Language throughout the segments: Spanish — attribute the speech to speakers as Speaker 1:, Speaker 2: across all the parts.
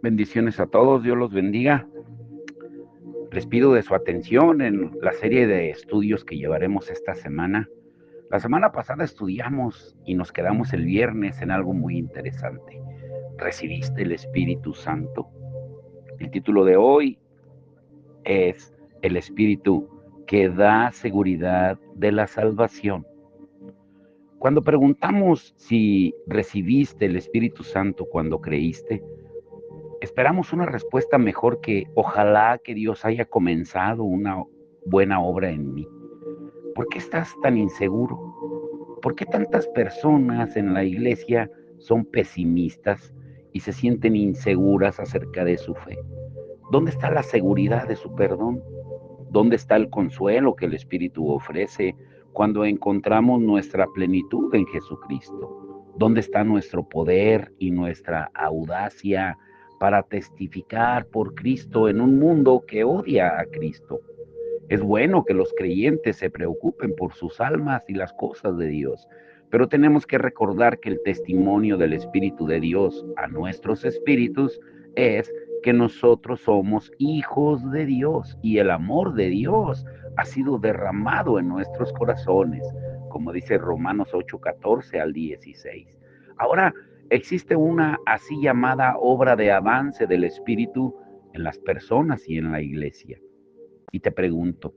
Speaker 1: Bendiciones a todos, Dios los bendiga. Les pido de su atención en la serie de estudios que llevaremos esta semana. La semana pasada estudiamos y nos quedamos el viernes en algo muy interesante. ¿Recibiste el Espíritu Santo? El título de hoy es El Espíritu que da seguridad de la salvación. Cuando preguntamos si recibiste el Espíritu Santo cuando creíste, esperamos una respuesta mejor que ojalá que Dios haya comenzado una buena obra en mí. ¿Por qué estás tan inseguro? ¿Por qué tantas personas en la iglesia son pesimistas y se sienten inseguras acerca de su fe? ¿Dónde está la seguridad de su perdón? ¿Dónde está el consuelo que el Espíritu ofrece cuando encontramos nuestra plenitud en Jesucristo? ¿Dónde está nuestro poder y nuestra audacia para testificar por Cristo en un mundo que odia a Cristo? Es bueno que los creyentes se preocupen por sus almas y las cosas de Dios, pero tenemos que recordar que el testimonio del Espíritu de Dios a nuestros espíritus es que nosotros somos hijos de Dios y el amor de Dios ha sido derramado en nuestros corazones, como dice Romanos 8:14 al 16. Ahora, existe una así llamada obra de avance del Espíritu en las personas y en la iglesia. Y te pregunto,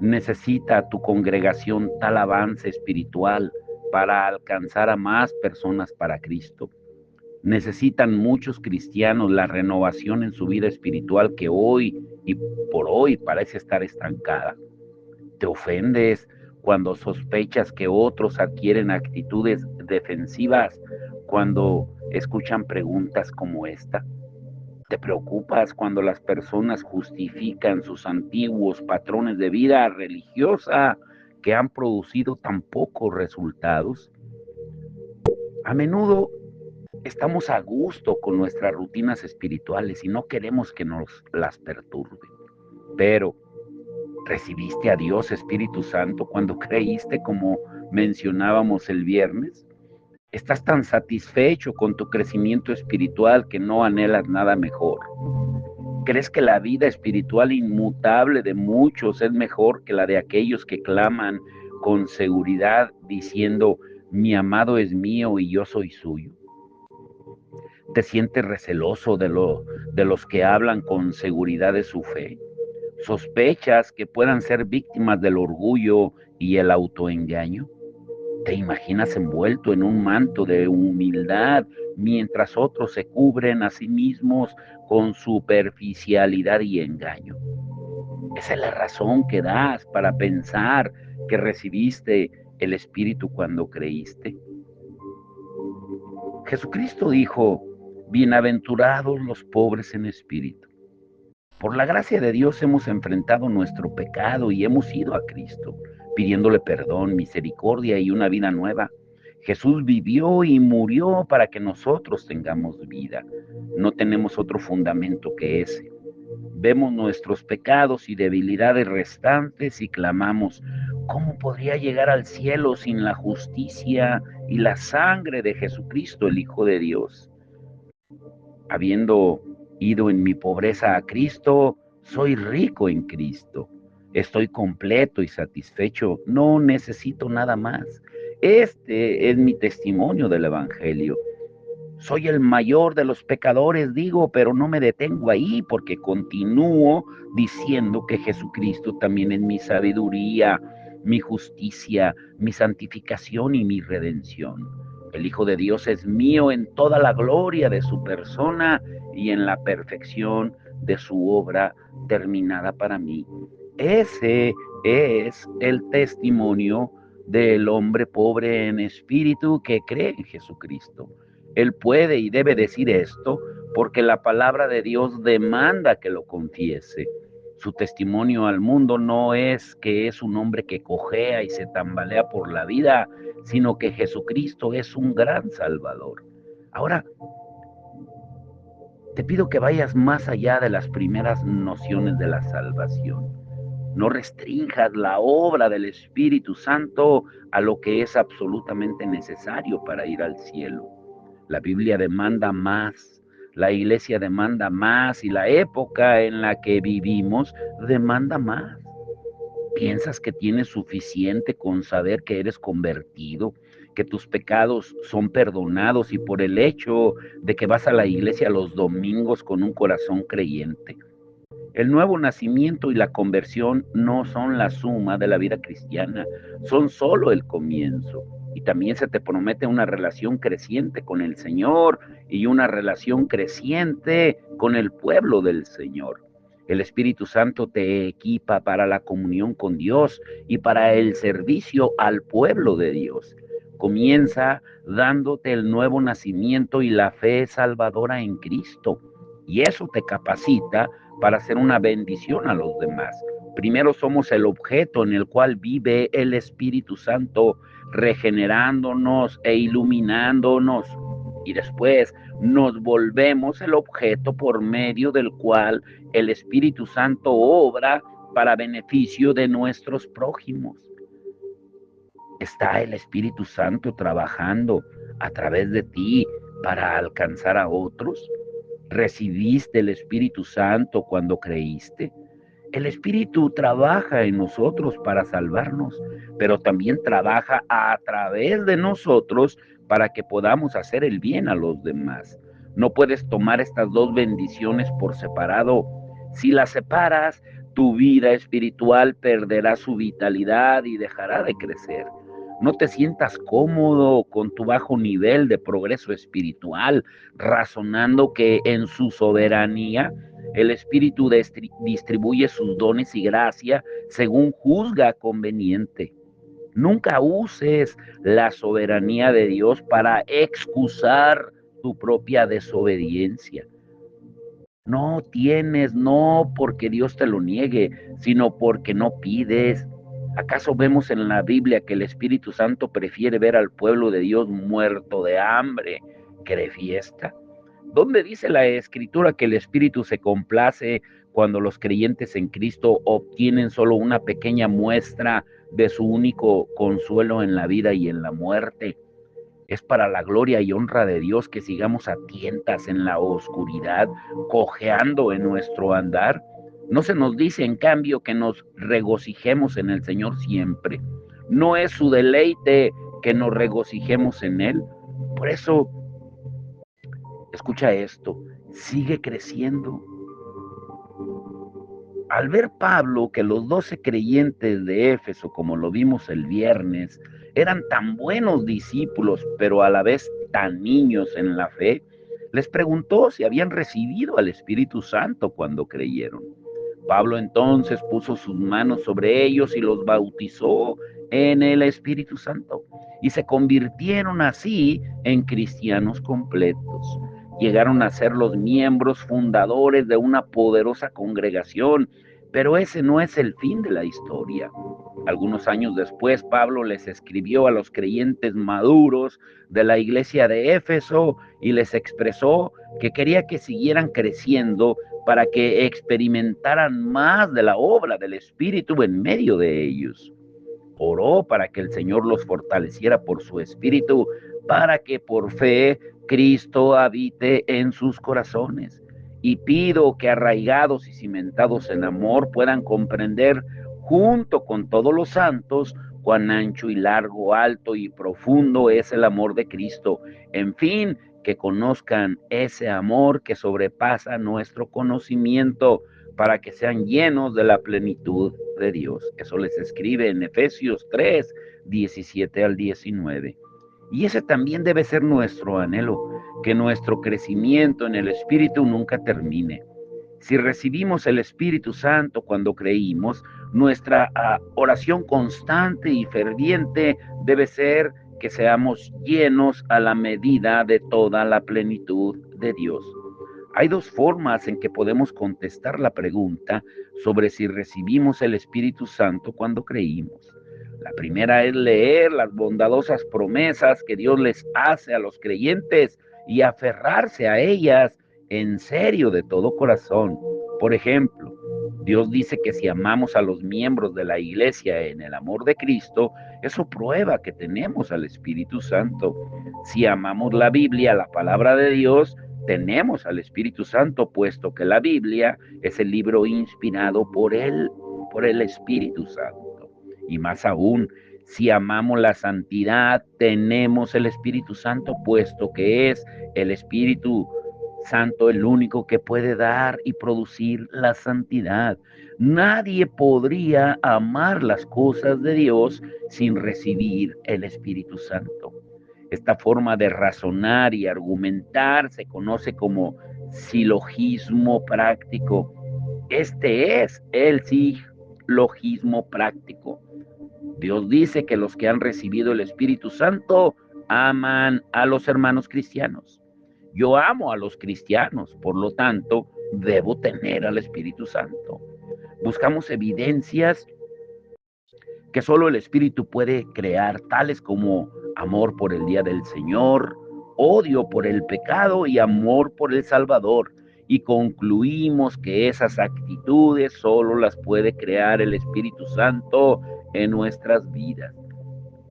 Speaker 1: ¿necesita tu congregación tal avance espiritual para alcanzar a más personas para Cristo? ¿Necesitan muchos cristianos la renovación en su vida espiritual que hoy y por hoy parece estar estancada? ¿Te ofendes cuando sospechas que otros adquieren actitudes defensivas cuando escuchan preguntas como esta? ¿Te preocupas cuando las personas justifican sus antiguos patrones de vida religiosa que han producido tan pocos resultados? A menudo estamos a gusto con nuestras rutinas espirituales y no queremos que nos las perturben. Pero, ¿recibiste a Dios Espíritu Santo cuando creíste como mencionábamos el viernes? ¿Estás tan satisfecho con tu crecimiento espiritual que no anhelas nada mejor? ¿Crees que la vida espiritual inmutable de muchos es mejor que la de aquellos que claman con seguridad diciendo, mi amado es mío y yo soy suyo? ¿Te sientes receloso de los que hablan con seguridad de su fe? ¿Sospechas que puedan ser víctimas del orgullo y el autoengaño? ¿Te imaginas envuelto en un manto de humildad mientras otros se cubren a sí mismos con superficialidad y engaño? Esa es la razón que das para pensar que recibiste el Espíritu cuando creíste. Jesucristo dijo, bienaventurados los pobres en espíritu. Por la gracia de Dios hemos enfrentado nuestro pecado y hemos ido a Cristo, pidiéndole perdón, misericordia y una vida nueva. Jesús vivió y murió para que nosotros tengamos vida. No tenemos otro fundamento que ese. Vemos nuestros pecados y debilidades restantes y clamamos, ¿cómo podría llegar al cielo sin la justicia y la sangre de Jesucristo, el Hijo de Dios? Habiendo ido en mi pobreza a Cristo, soy rico en Cristo. Estoy completo y satisfecho, no necesito nada más. Este es mi testimonio del Evangelio. Soy el mayor de los pecadores, digo, pero no me detengo ahí porque continúo diciendo que Jesucristo también es mi sabiduría, mi justicia, mi santificación y mi redención. El Hijo de Dios es mío en toda la gloria de su persona y en la perfección de su obra terminada para mí. Ese es el testimonio del hombre pobre en espíritu que cree en Jesucristo. Él puede y debe decir esto porque la palabra de Dios demanda que lo confiese. Su testimonio al mundo no es que es un hombre que cojea y se tambalea por la vida, sino que Jesucristo es un gran Salvador. Ahora, te pido que vayas más allá de las primeras nociones de la salvación. No restrinjas la obra del Espíritu Santo a lo que es absolutamente necesario para ir al cielo. La Biblia demanda más. La iglesia demanda más y la época en la que vivimos demanda más. ¿Piensas que tienes suficiente con saber que eres convertido, que tus pecados son perdonados y por el hecho de que vas a la iglesia los domingos con un corazón creyente? El nuevo nacimiento y la conversión no son la suma de la vida cristiana, son solo el comienzo. Y también se te promete una relación creciente con el Señor y una relación creciente con el pueblo del Señor. El Espíritu Santo te equipa para la comunión con Dios y para el servicio al pueblo de Dios. Comienza dándote el nuevo nacimiento y la fe salvadora en Cristo. Y eso te capacita para ser una bendición a los demás. Primero somos el objeto en el cual vive el Espíritu Santo, regenerándonos e iluminándonos. Y después nos volvemos el objeto por medio del cual el Espíritu Santo obra para beneficio de nuestros prójimos. Está el Espíritu Santo trabajando a través de ti para alcanzar a otros. ¿Recibiste el Espíritu Santo cuando creíste? El Espíritu trabaja en nosotros para salvarnos, pero también trabaja a través de nosotros para que podamos hacer el bien a los demás. No puedes tomar estas dos bendiciones por separado. Si las separas, tu vida espiritual perderá su vitalidad y dejará de crecer. No te sientas cómodo con tu bajo nivel de progreso espiritual, razonando que en su soberanía el Espíritu distribuye sus dones y gracia según juzga conveniente. Nunca uses la soberanía de Dios para excusar tu propia desobediencia. No tienes, no porque Dios te lo niegue, sino porque no pides. ¿Acaso vemos en la Biblia que el Espíritu Santo prefiere ver al pueblo de Dios muerto de hambre que de fiesta? ¿Dónde dice la Escritura que el Espíritu se complace cuando los creyentes en Cristo obtienen solo una pequeña muestra de su único consuelo en la vida y en la muerte? Es para la gloria y honra de Dios que sigamos a tientas en la oscuridad, cojeando en nuestro andar. No se nos dice, en cambio, que nos regocijemos en el Señor siempre. No es su deleite que nos regocijemos en Él. Por eso, escucha esto, sigue creciendo. Al ver Pablo que los 12 creyentes de Éfeso, como lo vimos el viernes, eran tan buenos discípulos, pero a la vez tan niños en la fe, les preguntó si habían recibido al Espíritu Santo cuando creyeron. Pablo entonces puso sus manos sobre ellos y los bautizó en el Espíritu Santo, y se convirtieron así en cristianos completos. Llegaron a ser los miembros fundadores de una poderosa congregación, pero ese no es el fin de la historia. Algunos años después, Pablo les escribió a los creyentes maduros de la iglesia de Éfeso y les expresó que quería que siguieran creciendo para que experimentaran más de la obra del Espíritu en medio de ellos. Oró para que el Señor los fortaleciera por su Espíritu, para que por fe Cristo habite en sus corazones. Y pido que arraigados y cimentados en amor puedan comprender junto con todos los santos cuán ancho y largo, alto y profundo es el amor de Cristo. En fin, que conozcan ese amor que sobrepasa nuestro conocimiento, para que sean llenos de la plenitud de Dios. Eso les escribe en Efesios 3, 17 al 19. Y ese también debe ser nuestro anhelo, que nuestro crecimiento en el Espíritu nunca termine. Si recibimos el Espíritu Santo cuando creímos, nuestra oración constante y ferviente debe ser que seamos llenos a la medida de toda la plenitud de Dios. Hay dos formas en que podemos contestar la pregunta sobre si recibimos el Espíritu Santo cuando creímos. La primera es leer las bondadosas promesas que Dios les hace a los creyentes y aferrarse a ellas en serio de todo corazón. Por ejemplo, Dios dice que si amamos a los miembros de la iglesia en el amor de Cristo, eso prueba que tenemos al Espíritu Santo. Si amamos la Biblia, la palabra de Dios, tenemos al Espíritu Santo, puesto que la Biblia es el libro inspirado por el Espíritu Santo. Y más aún, si amamos la santidad, tenemos el Espíritu Santo, puesto que es el Espíritu Santo el único que puede dar y producir la santidad. Nadie podría amar las cosas de Dios sin recibir el Espíritu Santo. Esta forma de razonar y argumentar se conoce como silogismo práctico. Este es el silogismo práctico. Dios dice que los que han recibido el Espíritu Santo aman a los hermanos cristianos. Yo amo a los cristianos, por lo tanto, debo tener al Espíritu Santo. Buscamos evidencias que solo el Espíritu puede crear, tales como amor por el día del Señor, odio por el pecado y amor por el Salvador. Y concluimos que esas actitudes solo las puede crear el Espíritu Santo en nuestras vidas.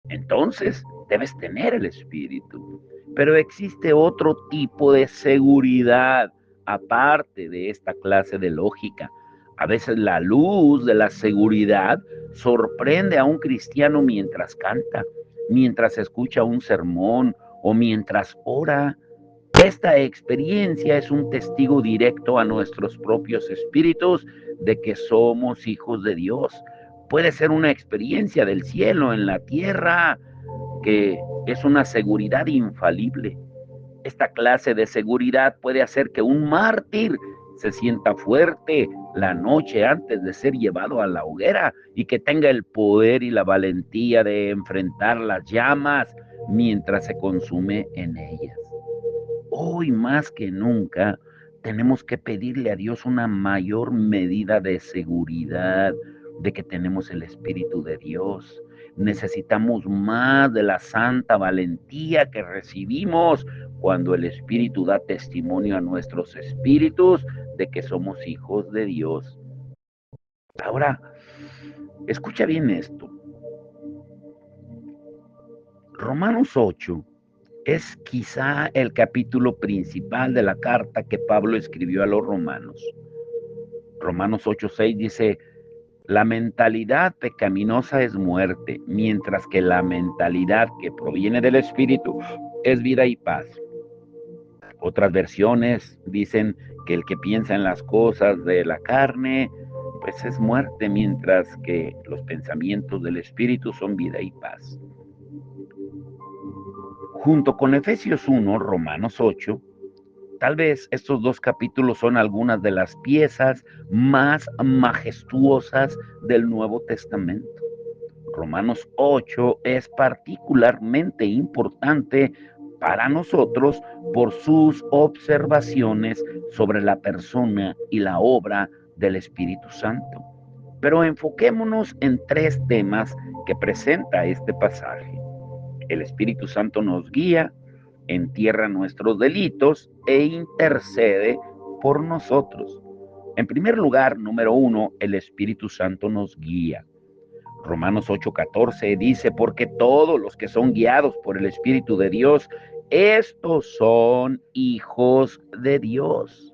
Speaker 1: Entonces, debes tener el Espíritu. Pero existe otro tipo de seguridad aparte de esta clase de lógica. A veces la luz de la seguridad sorprende a un cristiano mientras canta, mientras escucha un sermón o mientras ora. Esta experiencia es un testigo directo a nuestros propios espíritus de que somos hijos de Dios. Puede ser una experiencia del cielo en la tierra, que es una seguridad infalible. Esta clase de seguridad puede hacer que un mártir se sienta fuerte la noche antes de ser llevado a la hoguera y que tenga el poder y la valentía de enfrentar las llamas mientras se consume en ellas. Hoy más que nunca tenemos que pedirle a Dios una mayor medida de seguridad de que tenemos el Espíritu de Dios. Necesitamos más de la santa valentía que recibimos cuando el Espíritu da testimonio a nuestros espíritus de que somos hijos de Dios. Ahora, escucha bien esto. Romanos 8 es quizá el capítulo principal de la carta que Pablo escribió a los romanos. Romanos 8:6 dice: la mentalidad pecaminosa es muerte, mientras que la mentalidad que proviene del Espíritu es vida y paz. Otras versiones dicen que el que piensa en las cosas de la carne, pues es muerte, mientras que los pensamientos del Espíritu son vida y paz. Junto con Efesios 1, Romanos 8, tal vez estos dos capítulos son algunas de las piezas más majestuosas del Nuevo Testamento. Romanos 8 es particularmente importante para nosotros por sus observaciones sobre la persona y la obra del Espíritu Santo. Pero enfoquémonos en tres temas que presenta este pasaje. El Espíritu Santo nos guía, entierra nuestros delitos e intercede por nosotros. En primer lugar, número 1, el Espíritu Santo nos guía. Romanos 8:14 dice: porque todos los que son guiados por el Espíritu de Dios, estos son hijos de Dios.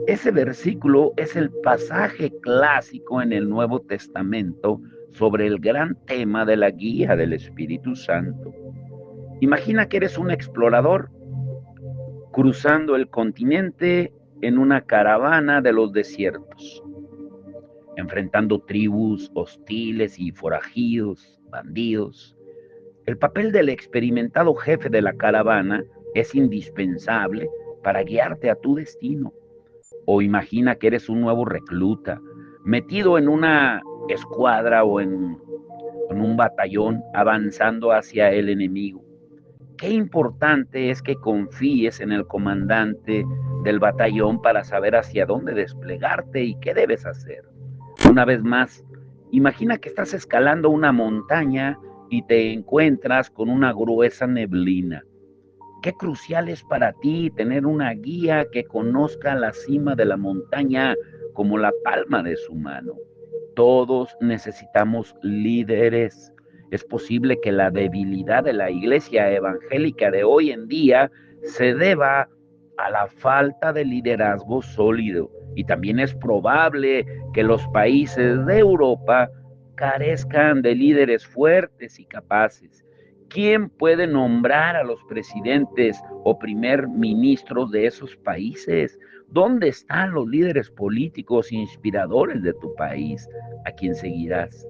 Speaker 1: Ese versículo es el pasaje clásico en el Nuevo Testamento sobre el gran tema de la guía del Espíritu Santo. Imagina que eres un explorador cruzando el continente en una caravana de los desiertos, enfrentando tribus hostiles y forajidos, bandidos. El papel del experimentado jefe de la caravana es indispensable para guiarte a tu destino. O imagina que eres un nuevo recluta, metido en una escuadra o en un batallón avanzando hacia el enemigo. Qué importante es que confíes en el comandante del batallón para saber hacia dónde desplegarte y qué debes hacer. Una vez más, imagina que estás escalando una montaña y te encuentras con una gruesa neblina. Qué crucial es para ti tener una guía que conozca la cima de la montaña como la palma de su mano. Todos necesitamos líderes. Es posible que la debilidad de la iglesia evangélica de hoy en día se deba a la falta de liderazgo sólido. Y también es probable que los países de Europa carezcan de líderes fuertes y capaces. ¿Quién puede nombrar a los presidentes o primer ministros de esos países? ¿Dónde están los líderes políticos inspiradores de tu país? ¿A quién seguirás?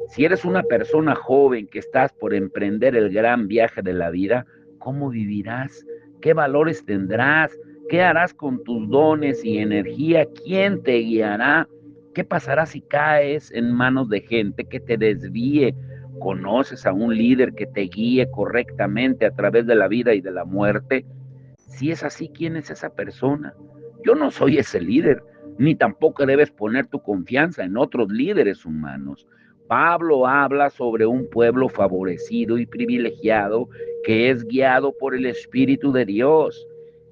Speaker 1: Si eres una persona joven que estás por emprender el gran viaje de la vida, ¿cómo vivirás? ¿Qué valores tendrás? ¿Qué harás con tus dones y energía? ¿Quién te guiará? ¿Qué pasará si caes en manos de gente que te desvíe? ¿Conoces a un líder que te guíe correctamente a través de la vida y de la muerte? Si es así, ¿quién es esa persona? Yo no soy ese líder, ni tampoco debes poner tu confianza en otros líderes humanos. Pablo habla sobre un pueblo favorecido y privilegiado que es guiado por el Espíritu de Dios.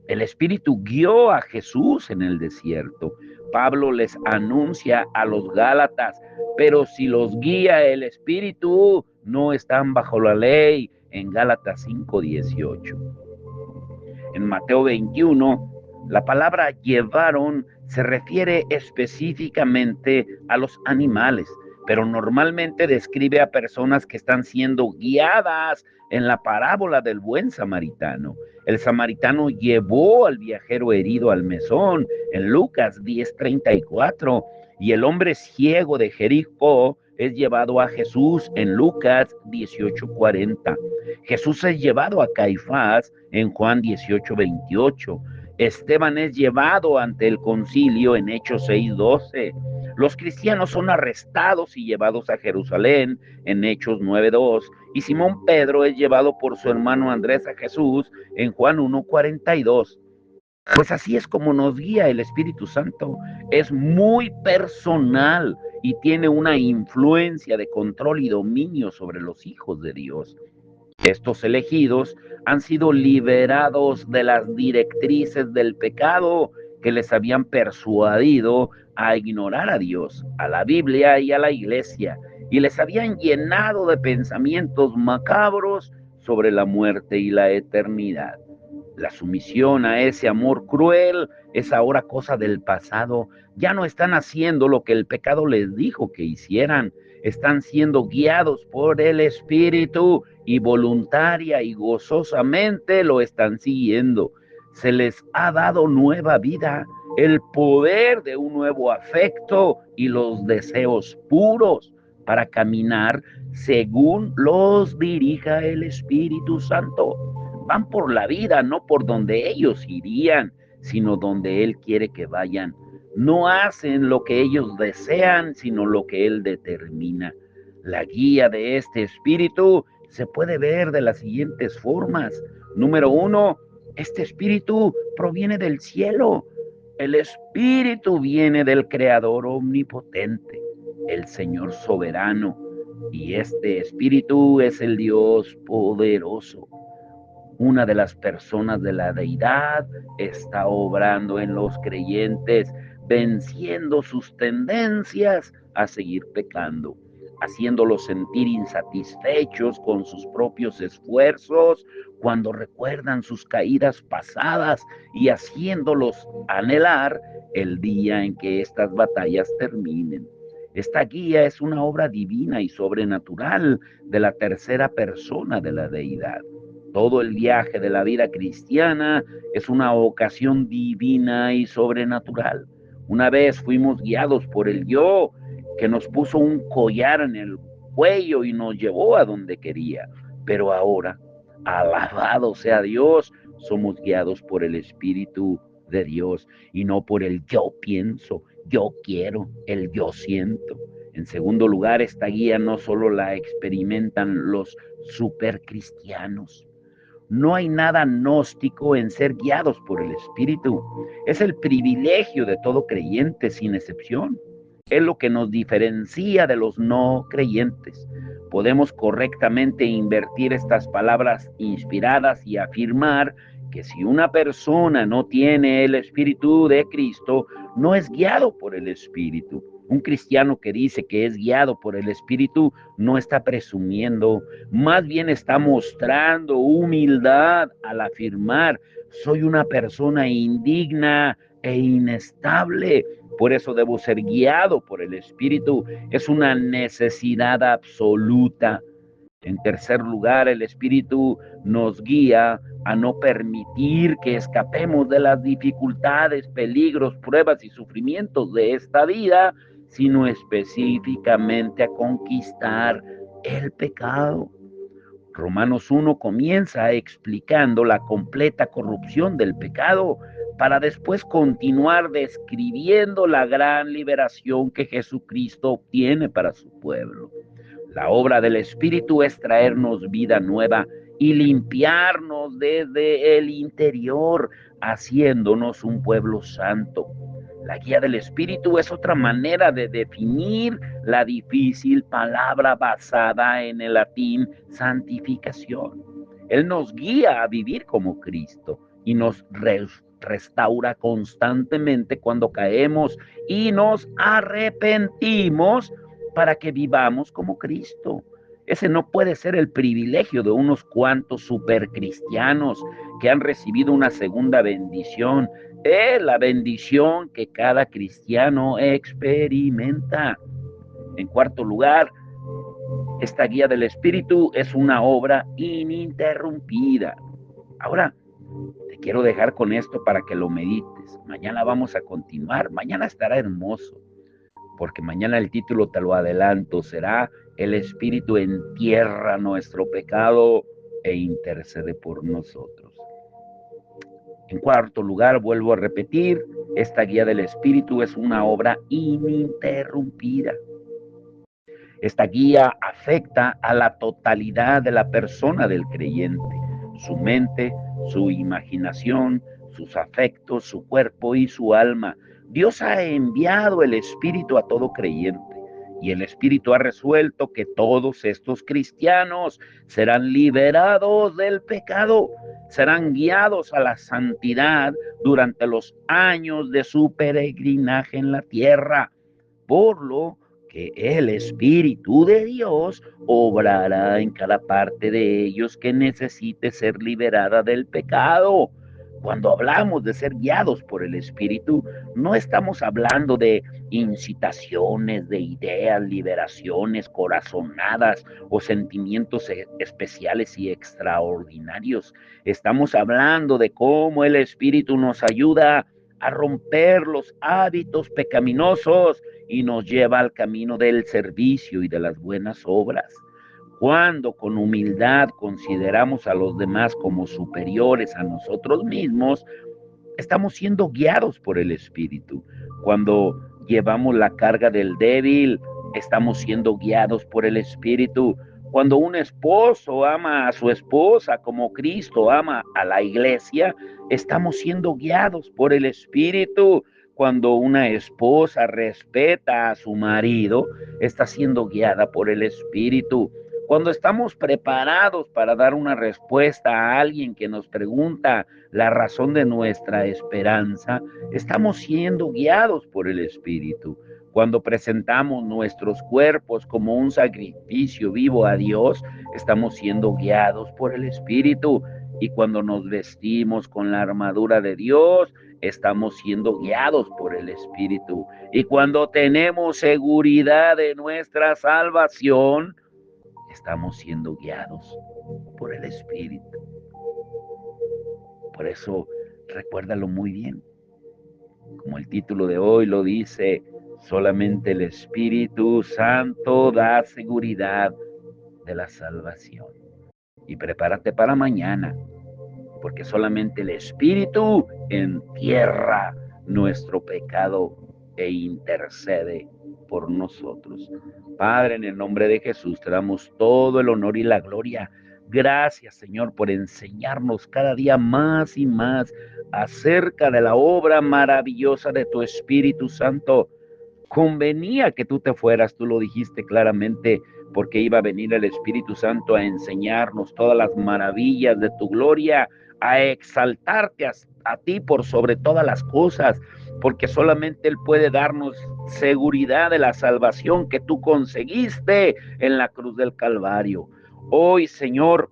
Speaker 1: El Espíritu guió a Jesús en el desierto. Pablo les anuncia a los Gálatas, pero si los guía el Espíritu, no están bajo la ley, en Gálatas 5:18. En Mateo 21, la palabra llevaron se refiere específicamente a los animales, pero normalmente describe a personas que están siendo guiadas en la parábola del buen samaritano. El samaritano llevó al viajero herido al mesón en Lucas 10:34 y el hombre ciego de Jericó es llevado a Jesús en Lucas 18:40. Jesús es llevado a Caifás en Juan 18:28. Esteban es llevado ante el concilio en Hechos 6:12. Los cristianos son arrestados y llevados a Jerusalén en Hechos 9:2. Y Simón Pedro es llevado por su hermano Andrés a Jesús en Juan 1:42. Pues así es como nos guía el Espíritu Santo. Es muy personal y tiene una influencia de control y dominio sobre los hijos de Dios. Estos elegidos han sido liberados de las directrices del pecado que les habían persuadido a ignorar a Dios, a la Biblia y a la iglesia, y les habían llenado de pensamientos macabros sobre la muerte y la eternidad. La sumisión a ese amor cruel es ahora cosa del pasado. Ya no están haciendo lo que el pecado les dijo que hicieran. Están siendo guiados por el Espíritu y voluntaria y gozosamente lo están siguiendo. Se les ha dado nueva vida, el poder de un nuevo afecto y los deseos puros para caminar según los dirija el Espíritu Santo. Van por la vida, no por donde ellos irían, sino donde Él quiere que vayan. No hacen lo que ellos desean, sino lo que Él determina. La guía de este espíritu se puede ver de las siguientes formas. Número uno, este espíritu proviene del cielo. El espíritu viene del Creador omnipotente, el Señor soberano. Y este espíritu es el Dios poderoso. Una de las personas de la deidad está obrando en los creyentes, venciendo sus tendencias a seguir pecando, haciéndolos sentir insatisfechos con sus propios esfuerzos cuando recuerdan sus caídas pasadas y haciéndolos anhelar el día en que estas batallas terminen. Esta guía es una obra divina y sobrenatural de la tercera persona de la deidad. Todo el viaje de la vida cristiana es una ocasión divina y sobrenatural. Una vez fuimos guiados por el yo, que nos puso un collar en el cuello y nos llevó a donde quería. Pero ahora, alabado sea Dios, somos guiados por el Espíritu de Dios y no por el yo pienso, yo quiero, el yo siento. En segundo lugar, esta guía no solo la experimentan los supercristianos. No hay nada gnóstico en ser guiados por el Espíritu. Es el privilegio de todo creyente sin excepción. Es lo que nos diferencia de los no creyentes. Podemos correctamente invertir estas palabras inspiradas y afirmar que si una persona no tiene el Espíritu de Cristo, no es guiado por el Espíritu. Un cristiano que dice que es guiado por el Espíritu no está presumiendo, más bien está mostrando humildad al afirmar: soy una persona indigna e inestable, por eso debo ser guiado por el Espíritu. Es una necesidad absoluta. En tercer lugar, el Espíritu nos guía a no permitir que escapemos de las dificultades, peligros, pruebas y sufrimientos de esta vida, sino específicamente a conquistar el pecado. Romanos 1 comienza explicando la completa corrupción del pecado para después continuar describiendo la gran liberación que Jesucristo obtiene para su pueblo. La obra del Espíritu es traernos vida nueva y limpiarnos desde el interior, haciéndonos un pueblo santo. La guía del Espíritu es otra manera de definir la difícil palabra basada en el latín santificación. Él nos guía a vivir como Cristo y nos restaura constantemente cuando caemos y nos arrepentimos para que vivamos como Cristo. Ese no puede ser el privilegio de unos cuantos supercristianos que han recibido una segunda bendición. Es la bendición que cada cristiano experimenta. En cuarto lugar, esta guía del Espíritu es una obra ininterrumpida. Ahora, te quiero dejar con esto para que lo medites. Mañana vamos a continuar. Mañana estará hermoso, porque mañana el título, te lo adelanto, será: el Espíritu entierra nuestro pecado e intercede por nosotros. En cuarto lugar, vuelvo a repetir, esta guía del Espíritu es una obra ininterrumpida. Esta guía afecta a la totalidad de la persona del creyente: su mente, su imaginación, sus afectos, su cuerpo y su alma. Dios ha enviado el Espíritu a todo creyente, y el Espíritu ha resuelto que todos estos cristianos serán liberados del pecado, serán guiados a la santidad durante los años de su peregrinaje en la tierra, por lo que el Espíritu de Dios obrará en cada parte de ellos que necesite ser liberada del pecado. Cuando hablamos de ser guiados por el Espíritu, no estamos hablando de incitaciones, de ideas, liberaciones, corazonadas o sentimientos especiales y extraordinarios. Estamos hablando de cómo el Espíritu nos ayuda a romper los hábitos pecaminosos y nos lleva al camino del servicio y de las buenas obras. Cuando con humildad consideramos a los demás como superiores a nosotros mismos, estamos siendo guiados por el Espíritu. Cuando llevamos la carga del débil, estamos siendo guiados por el Espíritu. Cuando un esposo ama a su esposa como Cristo ama a la iglesia, estamos siendo guiados por el Espíritu. Cuando una esposa respeta a su marido, está siendo guiada por el Espíritu. Cuando estamos preparados para dar una respuesta a alguien que nos pregunta la razón de nuestra esperanza, estamos siendo guiados por el Espíritu. Cuando presentamos nuestros cuerpos como un sacrificio vivo a Dios, estamos siendo guiados por el Espíritu. Y cuando nos vestimos con la armadura de Dios, estamos siendo guiados por el Espíritu. Y cuando tenemos seguridad de nuestra salvación, estamos siendo guiados por el Espíritu. Por eso, recuérdalo muy bien. Como el título de hoy lo dice, solamente el Espíritu Santo da seguridad de la salvación. Y prepárate para mañana, porque solamente el Espíritu entierra nuestro pecado e intercede por nosotros. Padre, en el nombre de Jesús, te damos todo el honor y la gloria. Gracias, Señor, por enseñarnos cada día más y más acerca de la obra maravillosa de tu Espíritu Santo. Convenía que tú te fueras, tú lo dijiste claramente, porque iba a venir el Espíritu Santo a enseñarnos todas las maravillas de tu gloria, a exaltarte a ti por sobre todas las cosas, porque solamente Él puede darnos seguridad de la salvación que tú conseguiste en la cruz del Calvario. Hoy, Señor,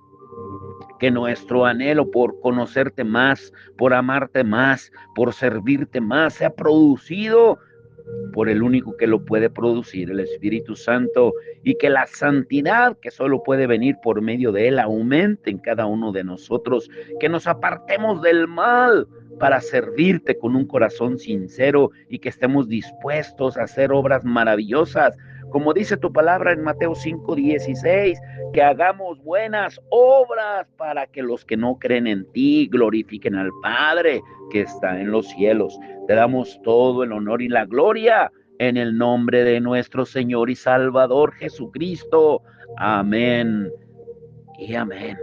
Speaker 1: que nuestro anhelo por conocerte más, por amarte más, por servirte más, sea producido por el único que lo puede producir, el Espíritu Santo, y que la santidad que solo puede venir por medio de él aumente en cada uno de nosotros, que nos apartemos del mal para servirte con un corazón sincero y que estemos dispuestos a hacer obras maravillosas, como dice tu palabra en Mateo 5:16, que hagamos buenas obras para que los que no creen en ti glorifiquen al Padre que está en los cielos. Te damos todo el honor y la gloria en el nombre de nuestro Señor y Salvador Jesucristo. Amén y amén.